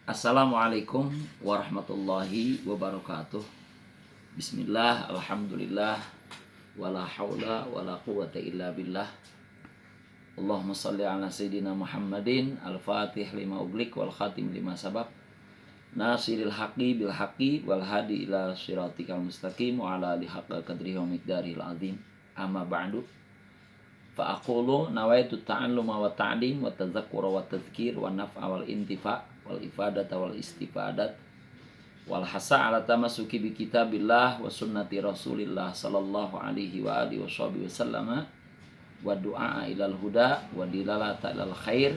Assalamualaikum warahmatullahi wabarakatuh. Bismillah, alhamdulillah, wala haula wala quwata illa billah. Allahumma salli ala sayyidina Muhammadin al-fatih lima uglik wal khatim lima sabab, nasiril haqi bil haqi wal hadi ila siratikal mustaqim wa ala alihi haqqa qadrihi wa miqdarihil azim. Amma ba'du. Fa aqulu nawaitu ta'alluma wa ta'lim wa tadzakkura wa tadhkir wa naf'a wal intifa' wal ifadata wal istifadat wal hasa ala tamasuki bi kitabillah wa sunnati rasulillah sallallahu alaihi wa alihi wa sallama wa du'a ilal huda wa dilalata ilal khair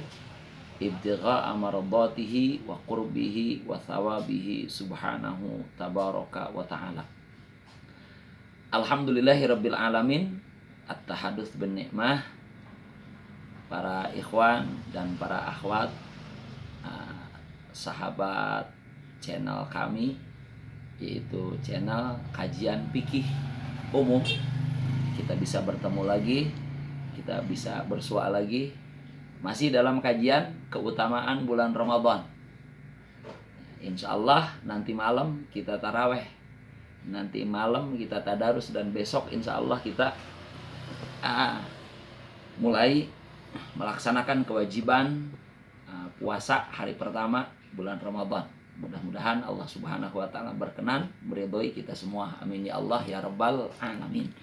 ibtigha'a maradatihi wa qurbihi wa thawabihi subhanahu tabaraka wa ta'ala. Alhamdulillahi rabbil alamin. At-tahadduts bin ni'mah, para ikhwan dan para akhwat, sahabat channel kami, yaitu channel kajian fikih umum. Kita bisa bertemu lagi, kita bisa bersua lagi, masih dalam kajian keutamaan bulan Ramadan. Insya Allah nanti malam kita taraweh, nanti malam kita tadarus, dan besok insya Allah kita mulai melaksanakan kewajiban puasa hari pertama bulan Ramadan. Mudah-mudahan Allah Subhanahu wa taala berkenan meridhoi kita semua. Amin ya Allah ya rabbal alamin.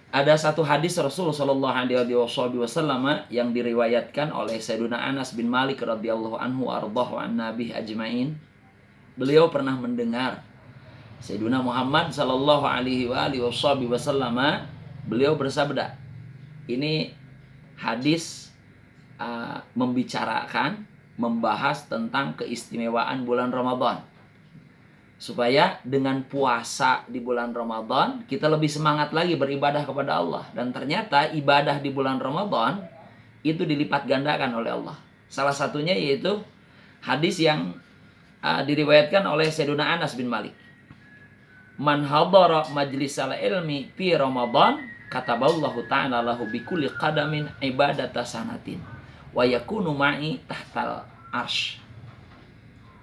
Ada satu hadis Rasulullah sallallahu alaihi wasallam yang diriwayatkan oleh Sayyidina Anas bin Malik radhiyallahu anhu ardhahu an nabi ajmain. Beliau pernah mendengar Sayyidina Muhammad sallallahu alaihi wasallam, beliau bersabda. Ini hadis membahas tentang keistimewaan bulan Ramadan, supaya dengan puasa di bulan Ramadan kita lebih semangat lagi beribadah kepada Allah. Dan ternyata ibadah di bulan Ramadan itu dilipat gandakan oleh Allah. Salah satunya yaitu hadis yang diriwayatkan oleh Sayyidina Anas bin Malik. Man hadara majlisal ilmi fi Ramadan kataballahu ta'ala lahu bikulli qadamin ibadata sanatin wa yakunu ma'i tahtal arsh.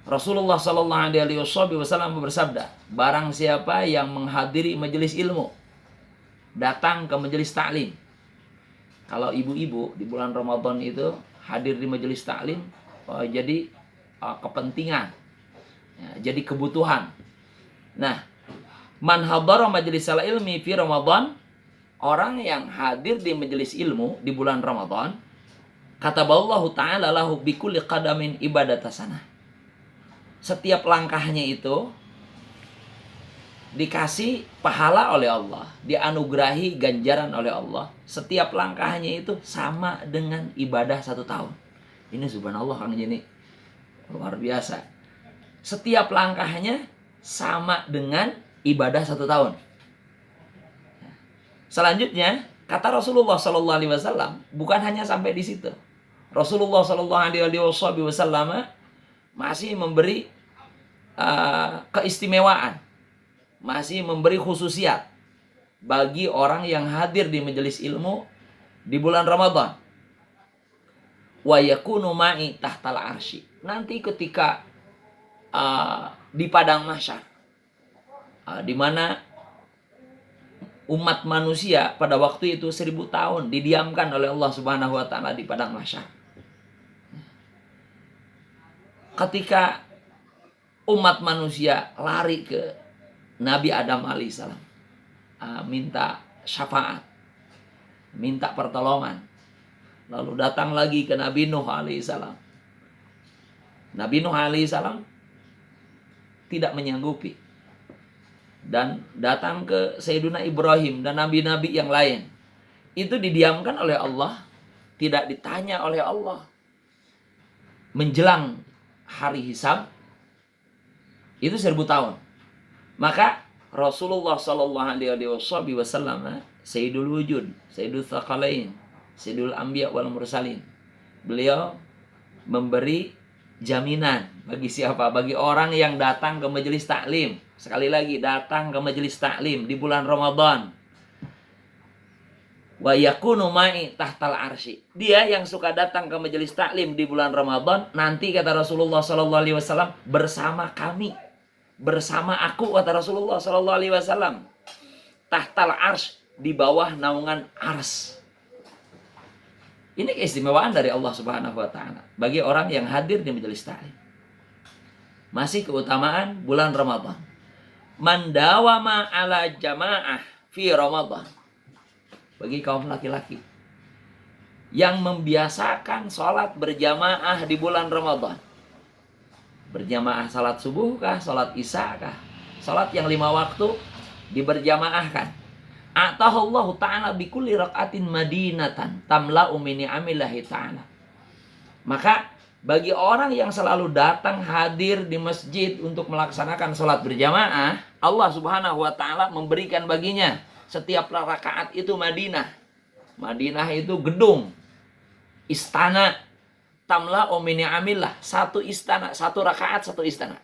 Rasulullah sallallahu alaihi wasallam bersabda, barang siapa yang menghadiri majelis ilmu, datang ke majelis taklim. Kalau ibu-ibu di bulan Ramadan itu hadir di majelis taklim, jadi kepentingan, jadi kebutuhan. Nah, man hadara majlisal ilmi fi Ramadan, orang yang hadir di majelis ilmu di bulan Ramadan, kataballahu ta'ala lahu bikulli qadamin ibadata sanah. Setiap langkahnya itu dikasih pahala oleh Allah, dianugerahi ganjaran oleh Allah. Setiap langkahnya itu sama dengan ibadah 1 tahun. Ini subhanallah, Kang Jeni, luar biasa. Setiap langkahnya sama dengan ibadah 1 tahun. Selanjutnya, kata Rasulullah sallallahu alaihi wasallam, bukan hanya sampai di situ. Rasulullah sallallahu alaihi wasallam masih memberi keistimewaan, masih memberi khususiat bagi orang yang hadir di majelis ilmu di bulan Ramadan. Wa yakunu ma'i tahtal arsy. Nanti ketika di padang mahsyar, di mana umat manusia pada waktu itu 1000 tahun didiamkan oleh Allah Subhanahu wa taala di padang mahsyar. Ketika umat manusia lari ke Nabi Adam alaihissalam, minta syafaat, minta pertolongan. Lalu datang lagi ke Nabi Nuh alaihissalam. Nabi Nuh alaihissalam tidak menyanggupi, dan datang ke Sayyidina Ibrahim dan nabi-nabi yang lain. Itu didiamkan oleh Allah, tidak ditanya oleh Allah. Menjelang hari hisab itu 1000 tahun. Maka Rasulullah sallallahu alaihi wasallam, Sayyidul Wujud, Sayyidul Tsaqalain, Sayyidul Anbiya wal Mursalin, beliau memberi jaminan bagi siapa? Bagi orang yang datang ke majelis taklim. Sekali lagi, datang ke majelis taklim di bulan Ramadan. Wa yakunu ma'i tahtal arsy. Dia yang suka datang ke majelis taklim di bulan Ramadan, nanti kata Rasulullah sallallahu alaihi wasallam, bersama kami. Bersama aku kata Rasulullah sallallahu alaihi wasallam. Tahtal arsy, di bawah naungan ars. Ini keistimewaan dari Allah Subhanahu wa taala bagi orang yang hadir di majelis taklim. Masih keutamaan bulan Ramadan. Man dawama ala jamaah fi Ramadan. Bagi kaum laki-laki yang membiasakan sholat berjamaah di bulan Ramadan. Berjamaah sholat subuh kah, sholat isya kah, sholat yang 5 waktu diberjamaahkan. Atahullahu ta'ala bikulli rak'atin madinatan tamla'u min ni'amillahi ta'ala. Maka bagi orang yang selalu datang hadir di masjid untuk melaksanakan sholat berjamaah, Allah Subhanahu wa ta'ala memberikan baginya setiap rakaat itu Madinah. Madinah itu gedung, istana. Tamla omini amillah, satu istana, satu rakaat, satu istana.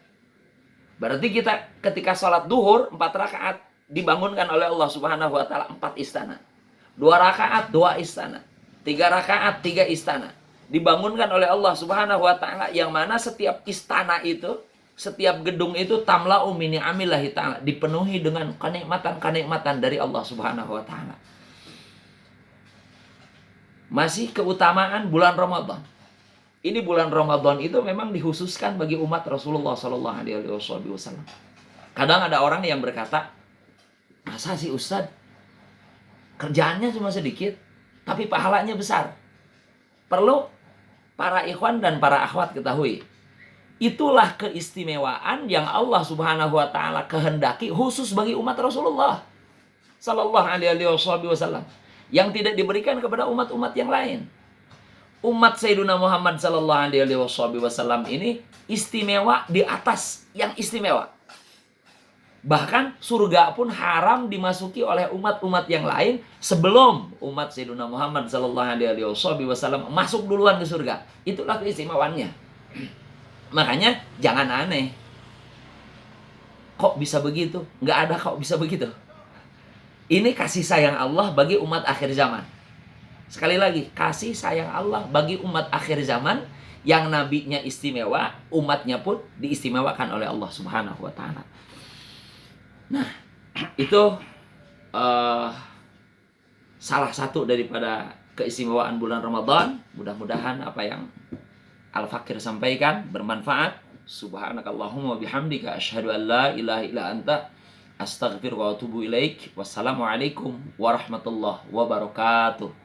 Berarti kita ketika sholat duhur 4 rakaat dibangunkan oleh Allah Subhanahu wa taala 4 istana. 2 rakaat 2 istana. 3 rakaat 3 istana. Dibangunkan oleh Allah Subhanahu wa taala, yang mana setiap istana itu, setiap gedung itu tamla umini amillahi ta'ala, dipenuhi dengan kenikmatan-kenikmatan dari Allah Subhanahu wa taala. Masih keutamaan bulan Ramadan. Ini bulan Ramadan itu memang dikhususkan bagi umat Rasulullah sallallahu alaihi wasallam. Kadang ada orang yang berkata, "Masa sih Ustadz? Kerjaannya cuma sedikit, tapi pahalanya besar." Perlu para ikhwan dan para akhwat ketahui, itulah keistimewaan yang Allah Subhanahu wa taala kehendaki khusus bagi umat Rasulullah sallallahu alaihi wasallam, yang tidak diberikan kepada umat-umat yang lain. Umat Sayyidina Muhammad sallallahu alaihi wasallam ini istimewa di atas yang istimewa. Bahkan surga pun haram dimasuki oleh umat-umat yang lain sebelum umat Sayyidina Muhammad sallallahu alaihi wasallam masuk duluan ke surga. Itulah keistimewaannya. Makanya jangan aneh. Kok bisa begitu? Nggak ada kok bisa begitu. Ini kasih sayang Allah bagi umat akhir zaman. Sekali lagi, kasih sayang Allah bagi umat akhir zaman yang nabinya istimewa, umatnya pun diistimewakan oleh Allah Subhanahu wa taala. Nah, itu salah satu daripada keistimewaan bulan Ramadan. Mudah-mudahan apa yang Al-Fakir sampaikan bermanfaat. Subhanakallahumma bihamdika asyhadu an la ilaha illa anta astaghfiruka wa atubu ilaik. Wassalamualaikum warahmatullahi wabarakatuh.